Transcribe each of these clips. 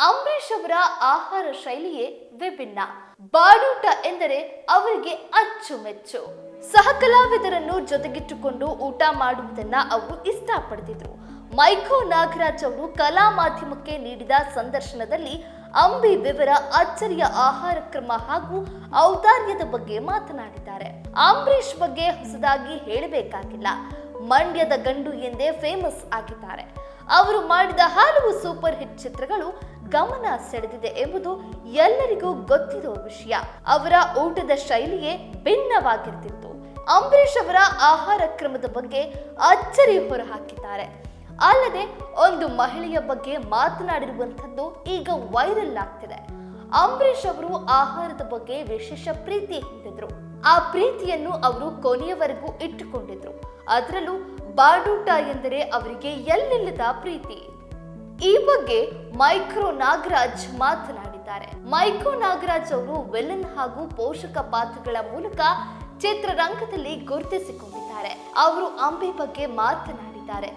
ಅಂಬರೀಷ್ ಅವರ ಆಹಾರ ಶೈಲಿಯೇ ವಿಭಿನ್ನ. ಬಾಡೂಟ ಎಂದರೆ ಅವರಿಗೆ ಅಚ್ಚುಮೆಚ್ಚು. ಸಹ ಕಲಾವಿದರನ್ನು ಜೊತೆಗಿಟ್ಟುಕೊಂಡು ಊಟ ಮಾಡುವುದನ್ನ ಅವರು ಇಷ್ಟಪಡ್ತಿದ್ರು. ಮೈಕೋ ನಾಗರಾಜ್ ಅವರು ಕಲಾ ಮಾಧ್ಯಮಕ್ಕೆ ನೀಡಿದ ಸಂದರ್ಶನದಲ್ಲಿ ಅಂಬಿ ವಿವರ ಅಚ್ಚರಿಯ ಆಹಾರ ಕ್ರಮ ಹಾಗೂ ಔದಾರ್ಯದ ಬಗ್ಗೆ ಮಾತನಾಡಿದ್ದಾರೆ. ಅಂಬರೀಷ್ ಬಗ್ಗೆ ಹೊಸದಾಗಿ ಹೇಳಬೇಕಾಗಿಲ್ಲ. ಮಂಡ್ಯದ ಗಂಡು ಎಂದೇ ಫೇಮಸ್ ಆಗಿದ್ದಾರೆ. ಅವರು ಮಾಡಿದ ಹಲವು ಸೂಪರ್ ಹಿಟ್ ಚಿತ್ರಗಳು ಗಮನ ಸೆಳೆದಿದೆ ಎಂಬುದು ಎಲ್ಲರಿಗೂ ಗೊತ್ತಿರುವ ವಿಷಯ. ಅವರ ಊಟದ ಶೈಲಿಯೇ ಭಿನ್ನವಾಗಿರ್ತಿತ್ತು. ಅಂಬರೀಷ್ ಅವರ ಆಹಾರ ಕ್ರಮದ ಬಗ್ಗೆ ಅಚ್ಚರಿ ಹೊರಹಾಕಿದ್ದಾರೆ. ಅಲ್ಲದೆ ಒಂದು ಮಹಿಳೆಯ ಬಗ್ಗೆ ಮಾತನಾಡಿರುವಂಥದ್ದು ಈಗ ವೈರಲ್ ಆಗ್ತಿದೆ. ಅಂಬರೀಷ್ ಅವರು ಆಹಾರದ ಬಗ್ಗೆ ವಿಶೇಷ ಪ್ರೀತಿ ಹೊಂದಿದ್ರು. ಆ ಪ್ರೀತಿಯನ್ನು ಅವರು ಕೊನೆಯವರೆಗೂ ಇಟ್ಟುಕೊಂಡಿದ್ರು. ಅದರಲ್ಲೂ ಬಾಡೂಟ ಎಂದರೆ ಅವರಿಗೆ ಎಲ್ಲಿಲ್ಲದ ಪ್ರೀತಿ. ಈ ಬಗ್ಗೆ ಮೈಕೋ ನಾಗರಾಜ್ ಮಾತನಾಡಿದ್ದಾರೆ. ಮೈಕೋ ನಾಗರಾಜ್ ಅವರು ವಿಲನ್ ಹಾಗೂ ಪೋಷಕ ಪಾತ್ರಗಳ ಮೂಲಕ ಚಿತ್ರರಂಗದಲ್ಲಿ ಗುರುತಿಸಿಕೊಂಡಿದ್ದಾರೆ. ಅವರು ಅಂಬಿ ಬಗ್ಗೆ ಮಾತನಾಡಿದ್ದಾರೆ.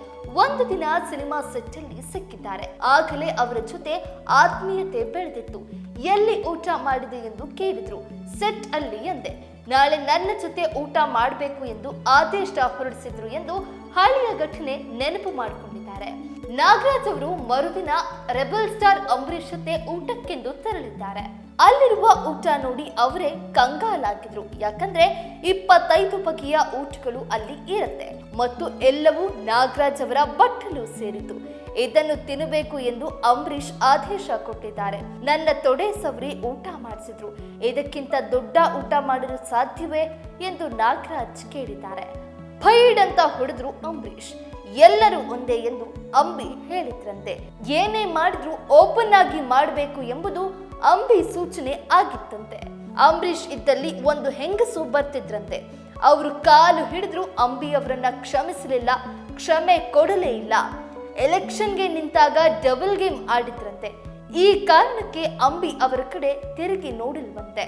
ಒಂದು ದಿನ ಸಿನಿಮಾ ಸೆಟ್ ಅಲ್ಲಿ ಸಿಕ್ಕಿದ್ದಾರೆ. ಆಗಲೇ ಅವರ ಜೊತೆ ಆತ್ಮೀಯತೆ ಬೆಳೆದಿತ್ತು. ಎಲ್ಲಿ ಊಟ ಮಾಡಿದೆ ಎಂದು ಕೇಳಿದ್ರು. ಸೆಟ್ ಅಲ್ಲಿ ಅಂದೆ. ನಾಳೆ ನನ್ನ ಜೊತೆ ಊಟ ಮಾಡಬೇಕು ಎಂದು ಆದೇಶ ಹೊರಡಿಸಿದ್ರು ಎಂದು ಹಳೆಯ ಘಟನೆ ನೆನಪು ಮಾಡಿಕೊಂಡಿದ್ದಾರೆ. ನಾಗರಾಜ್ ಅವರು ಮರುದಿನ ರೆಬಲ್ ಸ್ಟಾರ್ ಅಂಬರೀಷ್ ಜೊತೆ ಊಟಕ್ಕೆಂದು ತೆರಳಿದ್ದಾರೆ. ಅಲ್ಲಿರುವ ಊಟ ನೋಡಿ ಅವರೇ ಕಂಗಾಲಾಗಿದ್ರು. ಯಾಕಂದ್ರೆ 25 ಬಗೆಯ ಊಟಗಳು ಅಲ್ಲಿ ಇರುತ್ತೆ ಮತ್ತು ಎಲ್ಲವೂ ನಾಗರಾಜ್ ಅವರ ಬಟ್ಟಲು ಸೇರಿತು. ಇದನ್ನು ತಿನ್ನಬೇಕು ಎಂದು ಅಂಬರೀಷ್ ಆದೇಶ ಕೊಟ್ಟಿದ್ದಾರೆ. ನನ್ನ ತೊಡೆ ಸವರಿ ಊಟ ಮಾಡಿಸಿದ್ರು. ಇದಕ್ಕಿಂತ ದೊಡ್ಡ ಊಟ ಮಾಡಲು ಸಾಧ್ಯವೇ ಎಂದು ನಾಗರಾಜ್ ಕೇಳಿದ್ದಾರೆ. ಫೈಡ್ ಅಂತ ಹೊಡೆದ್ರು ಅಂಬರೀಷ್. ಎಲ್ಲರೂ ಒಂದೇ ಎಂದು ಅಂಬಿ ಹೇಳಿದ್ರಂತೆ. ಏನೇ ಮಾಡಿದ್ರು ಓಪನ್ ಆಗಿ ಮಾಡಬೇಕು ಎಂಬುದು ಅಂಬಿ ಸೂಚನೆ ಆಗಿತ್ತಂತೆ. ಅಂಬರೀಷ್ ಇದ್ದಲ್ಲಿ ಒಂದು ಹೆಂಗಸು ಬರ್ತಿದ್ರಂತೆ. ಅವರು ಕಾಲು ಹಿಡಿದ್ರು ಅಂಬಿ ಅವರನ್ನ ಕ್ಷಮಿಸಲಿಲ್ಲ, ಕ್ಷಮೆ ಕೊಡಲೇ ಇಲ್ಲ. ಎಲೆಕ್ಷನ್ಗೆ ನಿಂತಾಗ ಡಬಲ್ ಗೇಮ್ ಆಡಿದ್ರಂತೆ. ಈ ಕಾರಣಕ್ಕೆ ಅಂಬಿ ಅವರ ಕಡೆ ತಿರುಗಿ ನೋಡಿಲ್ವಂತೆ.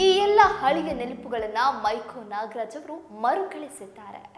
ಈ ಎಲ್ಲ ಹಳೆಯ ನೆನಪುಗಳನ್ನ ಮೈಕೋ ನಾಗರಾಜ್ ಅವರು ಮರುಕಳಿಸಿದ್ದಾರೆ.